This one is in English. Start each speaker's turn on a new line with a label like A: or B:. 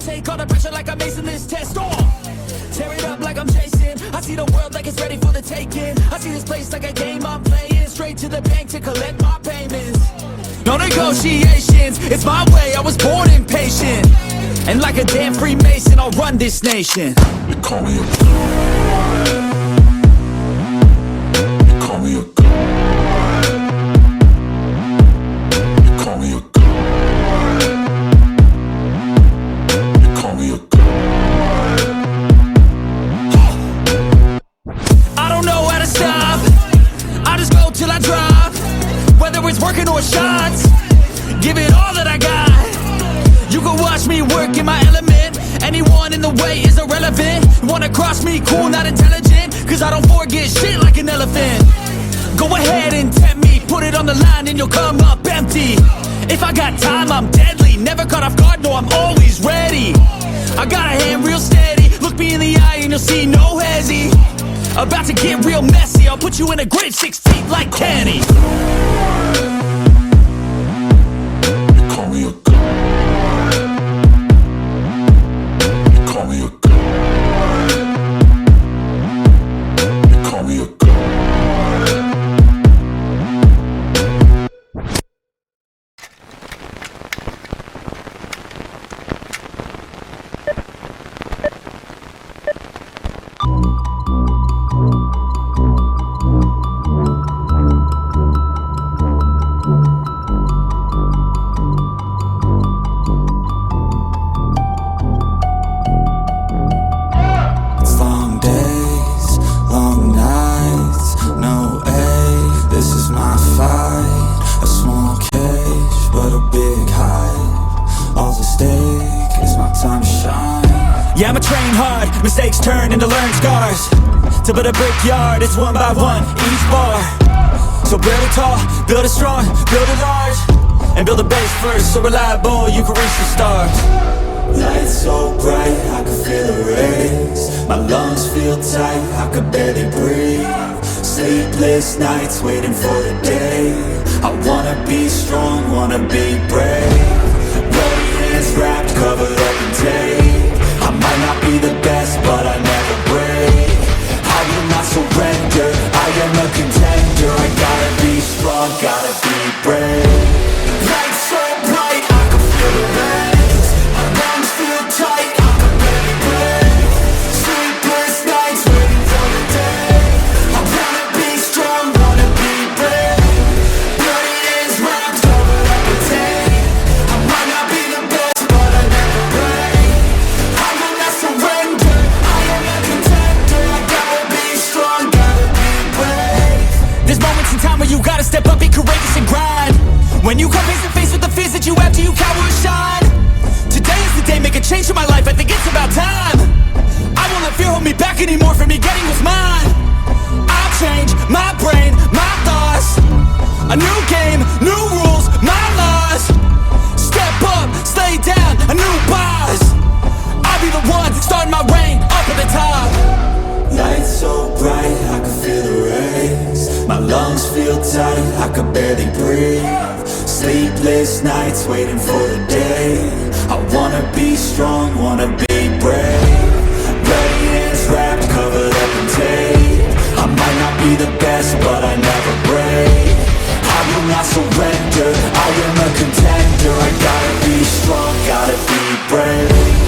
A: take all the pressure like I'm acing this test. Tear it up like I'm Jason. I see the world like it's ready for the taking. I see this place like a game I'm playing. Straight to the bank to collect my payments. No negotiations, it's my way, I was born impatient. And like a damn Freemason, I'll run this nation.
B: They call me a god. They call me a god. They call me a god. They call me a god.
A: I don't know how to stop, I just go till I drop. Whether it's working or shots, give it all that I got. You can watch me work in my element. Anyone in the way is irrelevant. Wanna cross me, cool, not intelligent, cause I don't forget shit like an elephant. Go ahead and tempt me, put it on the line and you'll come up empty. If I got time, I'm deadly. Never caught off guard, no, I'm always ready. I got a hand real steady. Look me in the eye and you'll see no hezzy. About to get real messy, I'll put you in a grave 6 feet like Kenny.
B: They call me a god. They call me a god. They call me a god.
A: Yeah, I'ma train hard, mistakes turn into learned scars. To build a brickyard, it's one by one, each bar. So build it tall, build it strong, build it large. And build a base first, so reliable you can reach the stars.
C: Lights so bright, I can feel the rays. My lungs feel tight, I could barely breathe. Sleepless nights waiting for the day. I wanna be strong, wanna be brave. Bloody hands wrapped, covered up in tape. I might not be the best, but I never break. I will not surrender, I am a contender. I gotta be strong, gotta be brave. Lights so bright, I can feel the rays. My lungs feel tight, I can barely breathe. Sleepless nights waiting for the day. I wanna be strong, wanna be brave. Bloody hands wrapped, covered up in tape. I might not be the best, but I never break. I will not surrender, I am a contender. I gotta be strong, gotta be brave.
A: There's moments in time where you gotta step up, be courageous and grind. When you come face to face with the fears that you have, do you cower or shine? Today is the day, make a change in my life, I think it's about time. I won't let fear hold me back anymore from me getting what's mine. I'll change my brain, my thoughts. A new game, new rules, my laws. Step up, stay down, a new boss. I'll be the one starting my reign up at the top.
C: Lights so bright, I can feel the rays. My lungs feel tight, I could barely breathe. Sleepless nights waiting for the day. I wanna be strong, wanna be brave. Bloody hands wrapped, covered up in tape. I might not be the best, but I never break. I will not surrender, I am a contender. I gotta be strong, gotta be brave.